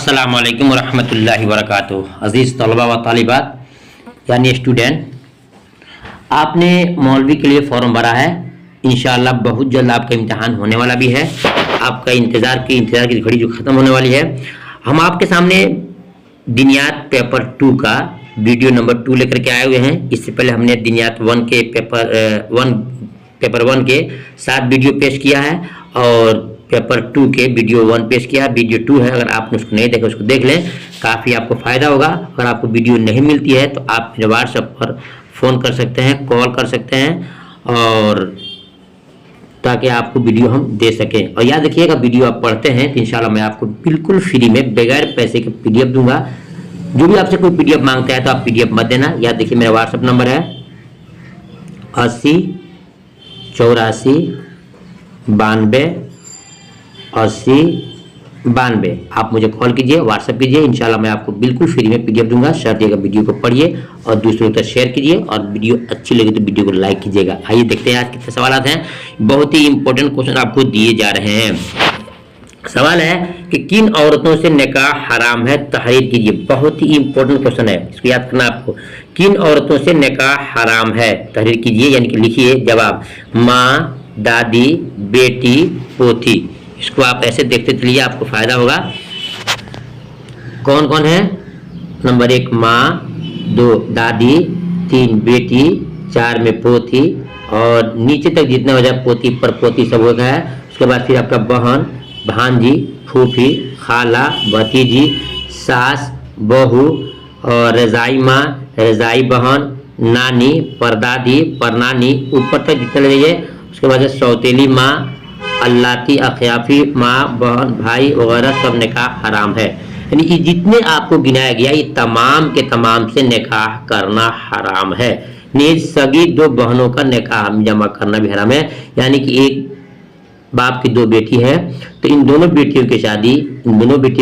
अस्सलाम वालेकुम वरहमतुल्लाहि वबरकातुहू। अज़ीज़ तलबा व तालिबात यानी स्टूडेंट, आपने मौलवी के लिए फॉर्म भरा है। इंशाअल्लाह बहुत जल्द आपका इम्तिहान होने वाला भी है। आपका इंतज़ार की घड़ी जो ख़त्म होने वाली है। हम आपके सामने दिनियात पेपर 2 का वीडियो नंबर 2 लेकर के आए हुए हैं। इससे पहले हमने दिनियात 1 के पेपर 1 के 7 वीडियो पेश किया है और पेपर 2 के वीडियो 1 पेश किया। वीडियो 2 है, अगर आपने उसको नहीं देखा उसको देख लें, काफ़ी आपको फ़ायदा होगा। अगर आपको वीडियो नहीं मिलती है तो आप मेरे व्हाट्सएप पर फ़ोन कर सकते हैं, कॉल कर सकते हैं और ताकि आपको वीडियो हम दे सकें। और याद रखिएगा, वीडियो आप पढ़ते हैं तो इंशाल्लाह मैं आपको बिल्कुल फ्री में बगैर पैसे के PDF दूंगा। जो भी आपसे कोई PDF मांगता है तो आप PDF मत देना। याद देखिए, मेरा व्हाट्सएप नंबर है 80 84 92 80 92। आप मुझे कॉल कीजिए, व्हाट्सएप कीजिए, इंशाल्लाह मैं आपको बिल्कुल फ्री में PDF दूंगा। शर्त यह वीडियो को पढ़िए और दूसरों तक शेयर कीजिए और वीडियो अच्छी लगे तो वीडियो को लाइक कीजिएगा। आइए देखते हैं आज कितने सवाल हैं। बहुत ही इंपॉर्टेंट क्वेश्चन आपको दिए जा रहे हैं। सवाल है कि किन औरतों से निकाह हराम है, तहरीर कीजिए। बहुत ही इंपॉर्टेंट क्वेश्चन है, इसको याद करना आपको। किन औरतों से निकाह हराम है, तहरीर कीजिए, यानी कि लिखिए जवाब। माँ, दादी, बेटी, पोती। इसको आप ऐसे देखते चलिए, आपको फायदा होगा। कौन कौन है? नंबर 1 माँ, 2 दादी, 3 बेटी, 4 में पोती और नीचे तक जितना हो जाए पोती पर पोती सब होता है। उसके बाद फिर आपका बहन, भांजी, फूफी, खाला, भतीजी, सास, बहू और रजाई माँ, रजाई बहन, नानी, परदादी, परनानी, ऊपर तक जितने लगेंगे। उसके बाद सौतेली माँ, अल्लाती, अखियाफी माँ, बहन, भाई वगैरह सब निकाह हराम है। यानी ये जितने आपको गिनाया गया ये तमाम के तमाम से निकाह करना हराम है। निज सगी 2 बहनों का निकाह जमा करना भी हराम है। यानी कि एक बाप की 2 बेटी है तो इन दोनों बेटियों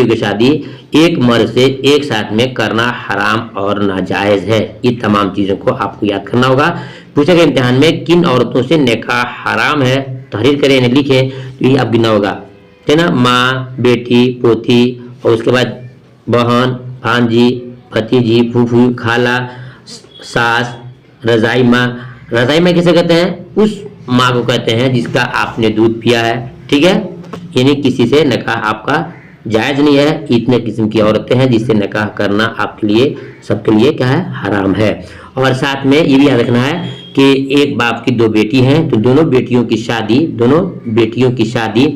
की शादी एक मर्द से एक साथ में करना हराम और नाजायज है। ये तमाम चीज़ों को आपको याद करना होगा। पूछा गया इम्तिहान में किन औरतों से निकाह हराम है, तहरीर करें, इन्हें लिखें, तो ये आप गिना होगा, है ना। माँ, बेटी, पोती और उसके बाद बहन, भांजी, भतीजी, फूफी, खाला, सास, रजाई माँ। रजाई माँ किसे कहते हैं? उस माँ को कहते हैं जिसका आपने दूध पिया है, ठीक है। यानी किसी से निकाह आपका जायज नहीं है। इतने किस्म की औरतें हैं जिससे निकाह करना आपके लिए, सबके लिए क्या है, हराम है। और साथ में ये भी याद रखना है कि एक बाप की 2 बेटी हैं तो दोनों बेटियों की शादी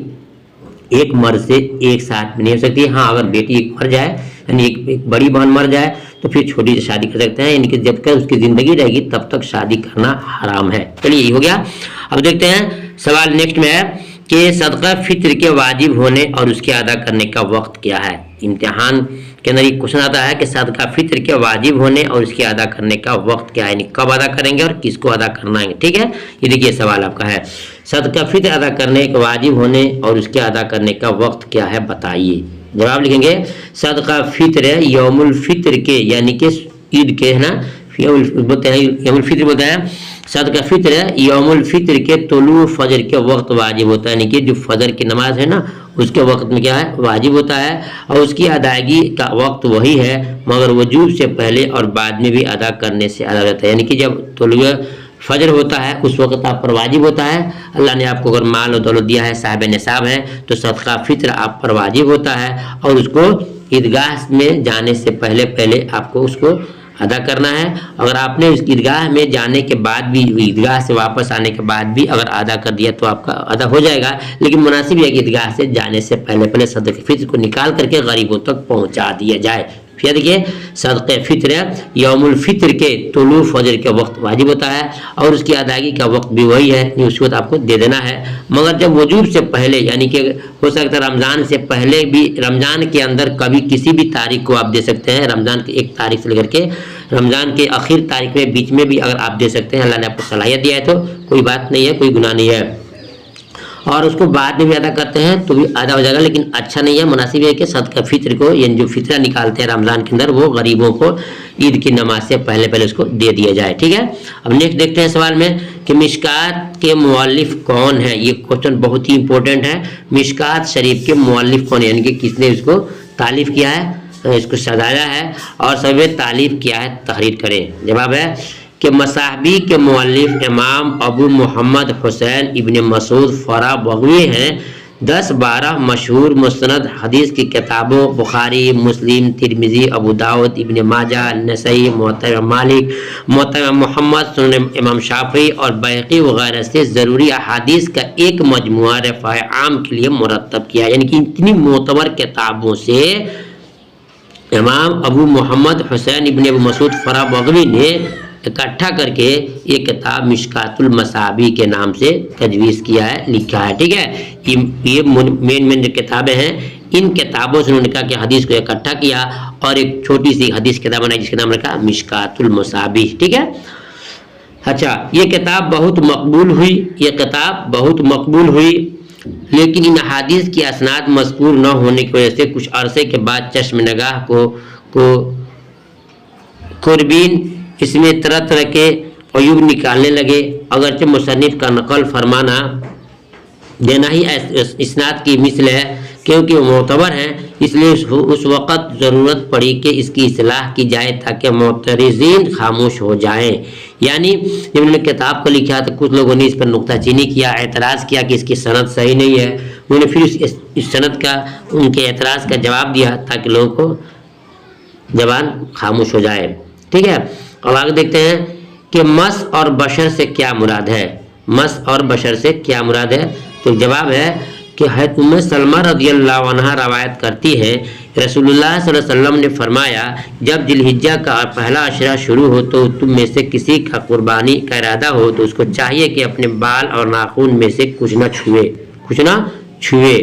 एक मर्द से एक साथ में नहीं हो सकती। हाँ, अगर बेटी एक मर जाए, यानी एक बड़ी बहन मर जाए तो फिर छोटी से शादी कर सकते हैं। यानी कि जब तक उसकी जिंदगी रहेगी तब तक शादी करना हराम है। चलिए, ये हो गया। अब देखते हैं सवाल नेक्स्ट में है कि सदका फित्र के वाजिब होने और उसके अदा करने का वक्त क्या है। इम्तिहान के अंदर एक क्वेश्चन आता है कि सदका फित्र के वाजिब होने और उसके अदा करने का वक्त क्या है, यानी कब अदा करेंगे और किसको अदा करना है, ठीक है। ये देखिए सवाल आपका है, सदका फित्र अदा करने के वाजिब होने और उसके अदा करने का वक्त क्या है, बताइए। जवाब लिखेंगे सदका फित्र यौमुल फित्र के, यानी कि ईद के, है ना, बोलते हैं यौमुल फित्र बोलते हैं। सदका फित्र यौमुल फित्र के तुलू फजर के वक्त वाजिब होता है, यानी कि जो फजर की नमाज है ना उसके वक्त में क्या है, वाजिब होता है। और उसकी अदायगी का वक्त वही है मगर वजूब से पहले और बाद में भी अदा करने से अदा रहता है। यानी कि जब तुलू फजर होता है उस वक्त आप पर वाजिब होता है। अल्लाह ने आपको अगर माल और दौलत दिया है, साहिब निसाब है, तो सदका फित्र आप पर वाजिब होता है और उसको ईदगाह में जाने से पहले आपको उसको अदा करना है। अगर आपने उस ईदगाह में जाने के बाद भी, ईदगाह से वापस आने के बाद भी अगर अदा कर दिया तो आपका अदा हो जाएगा। लेकिन मुनासिब है कि ईदगाह से जाने से पहले सदक़े फित्र को निकाल करके गरीबों तक पहुंचा दिया जाए। फिर देखिए सदक़े फित्र यौमुल फित्र के तुलू फजर के वक्त वाजिब होता है और उसकी अदायगी का वक्त भी वही है, उस वक्त आपको दे देना है। मगर जब वजूब से पहले, यानी कि हो सकता है रमज़ान से पहले भी, रमज़ान के अंदर कभी किसी भी तारीख को आप दे सकते हैं। रमज़ान की 1 तारीख से लेकर के रमज़ान के आखिर तारीख में बीच में भी अगर आप दे सकते हैं, अल्लाह ने आपको सलाहियत दिया है तो कोई बात नहीं है, कोई गुनाह नहीं है। और उसको बाद में भी अदा करते हैं तो भी अदा हो जाएगा, लेकिन अच्छा नहीं है। मुनासिब है कि सदका फित्र को, यानी जो फितरा निकालते हैं रमज़ान के अंदर, वो गरीबों को ईद की नमाज से पहले उसको दे दिया जाए, ठीक है। अब नेक्स्ट देखते हैं सवाल में कि मिशकात के मुअल्लिफ कौन है। ये क्वेश्चन बहुत ही इंपॉर्टेंट है। मिशकात शरीफ के मुअल्लिफ कौन है, यानी कि किसने इसको तालीफ किया है, इसको सजाया है और सब तालीफ किया है, तहरीर करें। जवाब है कि मसाहबी के मुअल्लिफ इमाम अबू मोहम्मद हुसैन इब्न मसूद फराबगवी हैं। 10-12 मशहूर मुस्नद हदीस की किताबों बुखारी, मुस्लिम, तिरमिजी, अबू दाऊद, इब्न माजा, नसई, मुअत्ता मालिक, मुअत्ता मोहम्मद, सुनन इमाम शाफी और बैहक़ी वगैरह से ज़रूरी अहादीस का एक मजमुआ रफ़ाए आम के लिए मुरतब किया। यानी कि इतनी मोतबर किताबों से इमाम अबू मोहम्मद हुसैन इब्न अबू मसूद फराबगवी ने इकट्ठा करके ये किताब मिशकातुल मसाबी के नाम से तजवीज़ किया है, लिखा है। ठीक है, ये मेन जो किताबें हैं, इन किताबों से उन्होंने कहा कि हदीस को इकट्ठा किया और एक छोटी सी हदीस किताब बनाई जिसका नाम रखा मिशकातुल मसाबी। ठीक है, अच्छा, ये किताब बहुत मकबूल हुई, ये किताब बहुत मकबूल हुई, लेकिन इन हदीस की असनाद मज़कूर न होने की वजह से कुछ अरसे के बाद चश्मनगाह को कुर्बीन इसमें तरह तरह के अयूब निकालने लगे। अगरचे मुसन्निफ का नकल फरमाना देना ही इसनाद की मिसल है, क्योंकि वो मोतबर हैं, इसलिए उस वक़्त ज़रूरत पड़ी कि इसकी इस्लाह की जाए ताकि मोतरज़ीन खामोश हो जाएं। यानी जब उन्होंने किताब को लिखा तो कुछ लोगों ने इस पर नुक्ताचीनी किया, एतराज़ किया कि इसकी सनद सही नहीं है। उन्होंने फिर इस सनद का, उनके एतराज़ का जवाब दिया ताकि लोगों को ज़बान खामोश हो जाए। ठीक है, अब आगे देखते हैं कि मस और बशर से क्या मुराद है। मस और बशर से क्या मुराद है? तो जवाब है कि हज़रत उम्मे सलमा रज़ियल्लाहु अन्हा रवायत करती है, रसूलुल्लाह सल्लल्लाहु अलैहि वसल्लम ने फरमाया, जब जिलहिज्जा का पहला अशरा शुरू हो तो तुम में से किसी का कुर्बानी का इरादा हो तो उसको चाहिए कि अपने बाल और नाखून में से कुछ न छुए।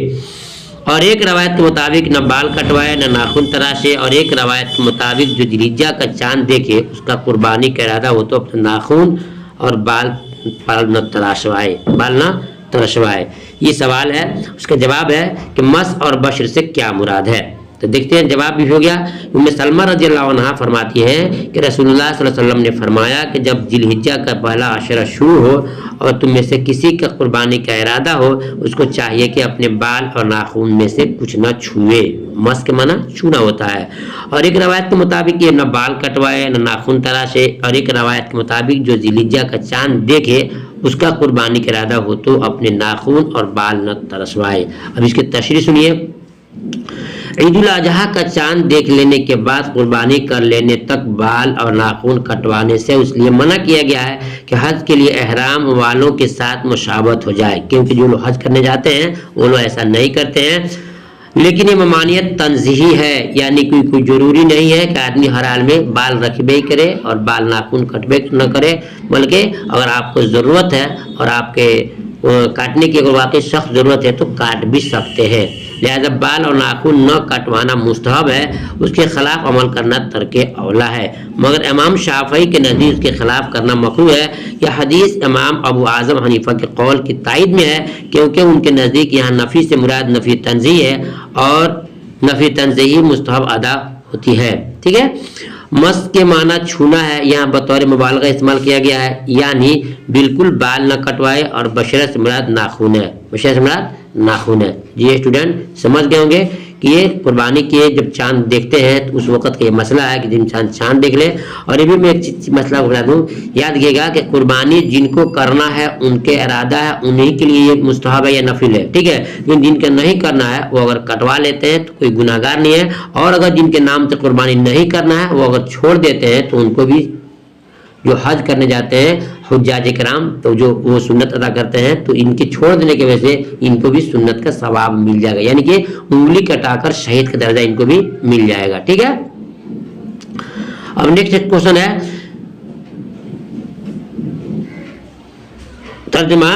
और एक रवायत के मुताबिक न बाल कटवाए न नाखून तराशे, और एक रवायत के मुताबिक जो जिलहिज्जा का चांद देखे उसका कुर्बानी का इरादा हो तो अपने नाखून और बाल न तरशवाए। ये सवाल है, उसका जवाब है कि मस और बशर से क्या मुराद है। तो देखते हैं, जवाब भी हो गया। उम्मे सलमा रज़ियल्लाहु अन्हा फरमाती हैं कि रसूलुल्लाह सल्लल्लाहु अलैहि वसल्लम ने फरमाया कि जब जिलहिज्जा का पहला अशरा शुरू हो और तुम में से किसी का कुर्बानी का इरादा हो, उसको चाहिए कि अपने बाल और नाखून में से कुछ न छुए। मस के माना छूना होता है। और एक रवायत के मुताबिक ये न बाल कटवाए न नाखून तराशे, और एक रवायत के मुताबिक जो जिलहिज्जा का चांद देखे उसका कुर्बानी का इरादा हो तो अपने नाखून और बाल न तरसवाए। अब इसकी तशरीह सुनिए। ईदुल अजहा का चांद देख लेने के बाद कुर्बानी कर लेने तक बाल और नाखून कटवाने से इसलिए मना किया गया है कि हज के लिए एहराम वालों के साथ मुशाबत हो जाए, क्योंकि जो लोग हज करने जाते हैं वो लोग ऐसा नहीं करते हैं। लेकिन ये ममानियत तंज़ीही है, यानी कोई जरूरी नहीं है कि आदमी हर हाल में बाल रखबे ही करे और बाल नाखून कटबे न करे, बल्कि अगर आपको ज़रूरत है और आपके काटने की अगर वाकई सख्त ज़रूरत है तो काट भी सकते हैं। लिहाजा बाल और नाखून न कटवाना मुस्तहब है, उसके खिलाफ अमल करना तर्के औला है। मगर इमाम शाफई के नज़दीक उसके खिलाफ करना मकरूह है। यह हदीस इमाम अबू आज़म हनीफा के कौल की तायद में है, क्योंकि उनके नज़दीक यहाँ नफ़ी से मुराद नफ़ी तंज़ीह है और नफ़ी तंज़ीह मुस्तहब अदा होती है। ठीक है, मस के माना छूना है, यहाँ बतौर मुबालगा इस्तेमाल किया गया है, यानी बिल्कुल बाल न कटवाए, और बशरा से मुराद नाखून है। बशरा से मुराद नाखून है। जी स्टूडेंट समझ गए होंगे कि ये कुर्बानी के जब चांद देखते हैं तो उस वक्त का ये मसला है कि जिन चांद देख ले। और ये भी मैं एक मसला बता दूँ, याद रखिएगा कि कुर्बानी जिनको करना है उनके इरादा है, उन्हीं के लिए ये मुस्तहब है या नफिल है। ठीक है, लेकिन जिनके नहीं करना है वो अगर कटवा लेते हैं तो कोई गुनाहगार नहीं है, और अगर जिनके नाम से कुर्बानी नहीं करना है वो अगर छोड़ देते हैं तो उनको भी, जो हज करने जाते हैं हुज्जाज किराम, तो जो वो सुन्नत अदा करते हैं तो इनके छोड़ देने की वजह से इनको भी सुन्नत का सवाब मिल जाएगा, यानी कि उंगली कटाकर शहीद का दर्जा इनको भी मिल जाएगा। ठीक है, अब नेक्स्ट क्वेश्चन है तर्जुमा।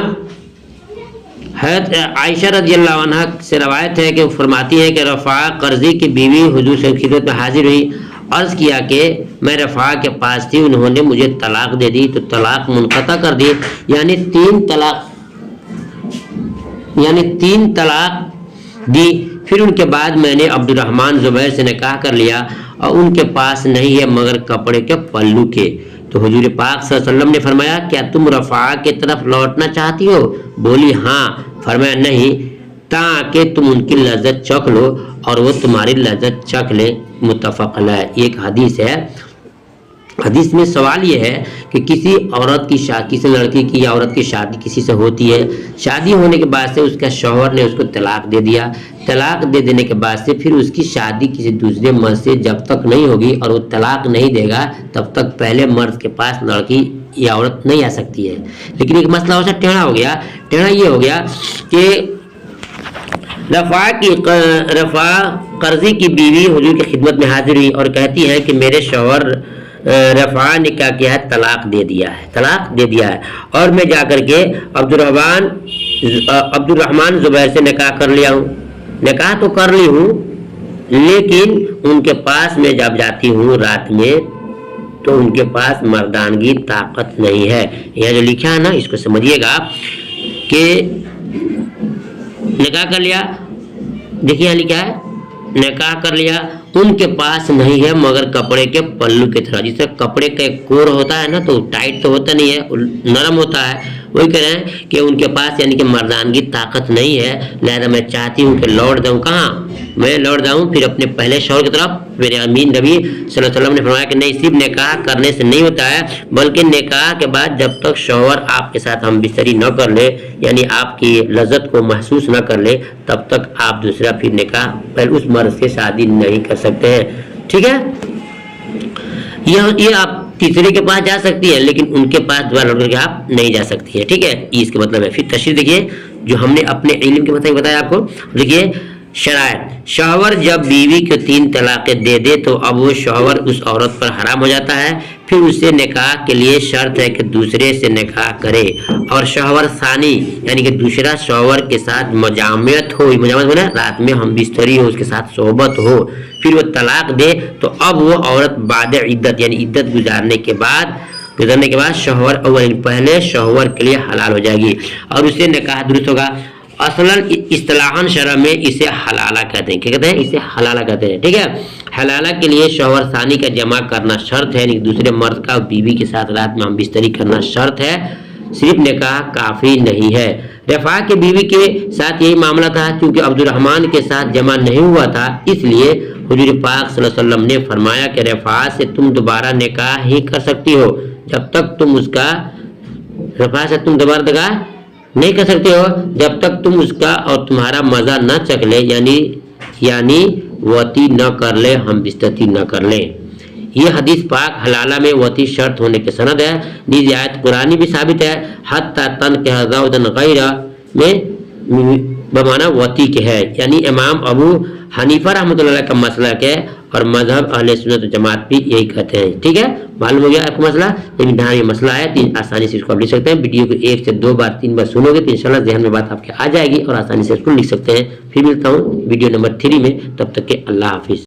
हज़रत आयशा रज़ियल्लाहु अन्हा से रवायत है कि वो फरमाती है कि रफ़ा कर्ज़ी की बीवी हुजूर से खिदमत में हाजिर हुई, अर्ज़ किया कि मैं रफ़ा के पास थी, उन्होंने मुझे तलाक दे दी, तो तलाक मुनक़ता कर दी, यानी तीन तलाक दी। फिर उनके बाद मैंने अब्दुर्रहमान ज़ुबैर से निकाह कर लिया और उनके पास नहीं है मगर कपड़े के पल्लू के। तो हुजूर पाक सल्लल्लाहु अलैहि वसल्लम ने फरमाया, क्या तुम रफ़ा की तरफ लौटना चाहती हो? बोली हाँ। फरमाया नहीं, ताकि तुम उनकी लज्जत चख लो اور وہ تمہاری لذت چکھ لے، متفق علیہ۔ یہ ایک حدیث ہے۔ حدیث میں سوال یہ ہے کہ کسی عورت کی شادی، کسی لڑکی کی یا عورت کی شادی کسی سے ہوتی ہے، شادی ہونے کے بعد سے اس کا شوہر نے اس کو طلاق دے دیا، طلاق دے دینے کے بعد سے پھر اس کی شادی کسی دوسرے مرد سے جب تک نہیں ہوگی اور وہ طلاق نہیں دے گا تب تک پہلے مرد کے پاس لڑکی یا عورت نہیں آ سکتی ہے۔ لیکن ایک مسئلہ ہو سکتا ٹیڑھا ہو گیا، ٹیڑھا یہ ہو گیا کہ رفاع قرضی کی بیوی حضور کی خدمت میں حاضر ہوئی اور کہتی ہے کہ میرے شوہر رفاع نے کیا کیا ہے، طلاق دے دیا ہے اور میں جا کر کے عبد الرحمن زبیر سے نکاح کر لیا ہوں، نکاح تو کر لی ہوں لیکن ان کے پاس میں جب جاتی ہوں رات میں تو ان کے پاس مردانگی طاقت نہیں ہے۔ یہ جو لکھا ہے نا اس کو سمجھیے گا کہ نکاح کر لیا، دیکھیے یہاں لکھا ہے نکاح کر لیا، ان کے پاس نہیں ہے مگر کپڑے کے پلو کی طرح، جس طرح کپڑے کا ایک کور ہوتا ہے نا تو ٹائٹ تو ہوتا نہیں ہے، نرم ہوتا ہے، وہی کہہ رہے ہیں کہ ان کے پاس یعنی کہ مردانگی طاقت نہیں ہے، لہذا میں چاہتی ہوں کہ لوٹ جاؤں۔ کہاں؟ میں لوٹ جاؤں پھر اپنے پہلے شوہر کی طرف۔ میرے امین نبی صلی اللہ علیہ وسلم نے فرمایا کہ نہیں، صرف نکاح کرنے سے نہیں ہوتا ہے بلکہ نکاح کے بعد جب تک شوہر آپ کے ساتھ ہم بستری نہ کر لے، یعنی آپ کی لذت کو محسوس نہ کر لے، تب تک آپ دوسرا پھر نکاح پہلے اس مرد سے شادی نہیں کر سکتے ہیں۔ ٹھیک ہے، یہ آپ تیسرے کے پاس جا سکتی ہے لیکن ان کے پاس دوبارہ لوٹ کر کے آپ نہیں جا سکتی ہے۔ ٹھیک ہے، یہ اس کا مطلب ہے۔ پھر تشریح دیکھیے جو ہم نے اپنے علم کے مطابق بتایا آپ کو، دیکھیے شرائط، شوہر جب بیوی کو 3 طلاقیں دے دے تو اب وہ شوہر اس عورت پر حرام ہو جاتا ہے، پھر اسے نکاح کے لیے شرط ہے کہ دوسرے سے نکاح کرے اور شوہر ثانی یعنی کہ دوسرا شوہر کے ساتھ مجامعت ہو، رات میں ہم بستری ہو، اس کے ساتھ صحبت ہو، پھر وہ طلاق دے تو اب وہ عورت بعد عدت یعنی عدت گزارنے کے بعد شوہر اول پہلے شوہر کے لیے حلال ہو جائے گی اور اسے نکاح درست ہوگا۔ اصلاً اصطلاحاً شرع میں اسے حلالہ کہتے ہیں۔ کیا کہتے ہیں؟ اسے حلالہ کہتے ہیں۔ ٹھیک ہے، حلالہ کے لیے شوہر ثانی کا جمع کرنا شرط ہے، یعنی دوسرے مرد کا بیوی کے ساتھ رات میں ہم بستری کرنا شرط ہے، صرف نکاح کافی نہیں ہے۔ رفاع کے بیوی کے ساتھ یہی معاملہ تھا، کیونکہ عبد الرحمن کے ساتھ جمع نہیں ہوا تھا، اس لیے حضور پاک صلی اللہ علیہ وسلم نے فرمایا کہ رفاع سے تم دوبارہ نکاح ہی کر سکتی ہو جب تک تم اس کا، رفاع سے تم دوبارہ نکاح نہیں کر سکتے ہو جب تک تم اس کا اور تمہارا مزہ نہ چکھ لے، یعنی وطی نہ کر لے، ہم بستری نہ کر لیں۔ یہ حدیث پاک حلالہ میں وطی شرط ہونے کے سند ہے، نیز آیت قرآنی بھی ثابت ہے، حتی تنکح زوجا غیرہ میں بمعنی وطی کے ہے، یعنی امام ابو حنیفہ رحمۃ اللہ علیہ کا مسلک ہے اور مذہب اہل سنت و جماعت بھی یہی کہتے ہیں۔ ٹھیک ہے، معلوم ہو گیا آپ کو مسئلہ، یہ مسئلہ ہے، آسانی سے اس کو آپ لکھ سکتے ہیں۔ ویڈیو کو 1 سے 2 بار 3 بار سنو گے تو انشاءاللہ ذہن میں بات آپ کے آ جائے گی اور آسانی سے اس کو لکھ سکتے ہیں۔ پھر ملتا ہوں ویڈیو نمبر 3 میں، تب تک کہ اللہ حافظ۔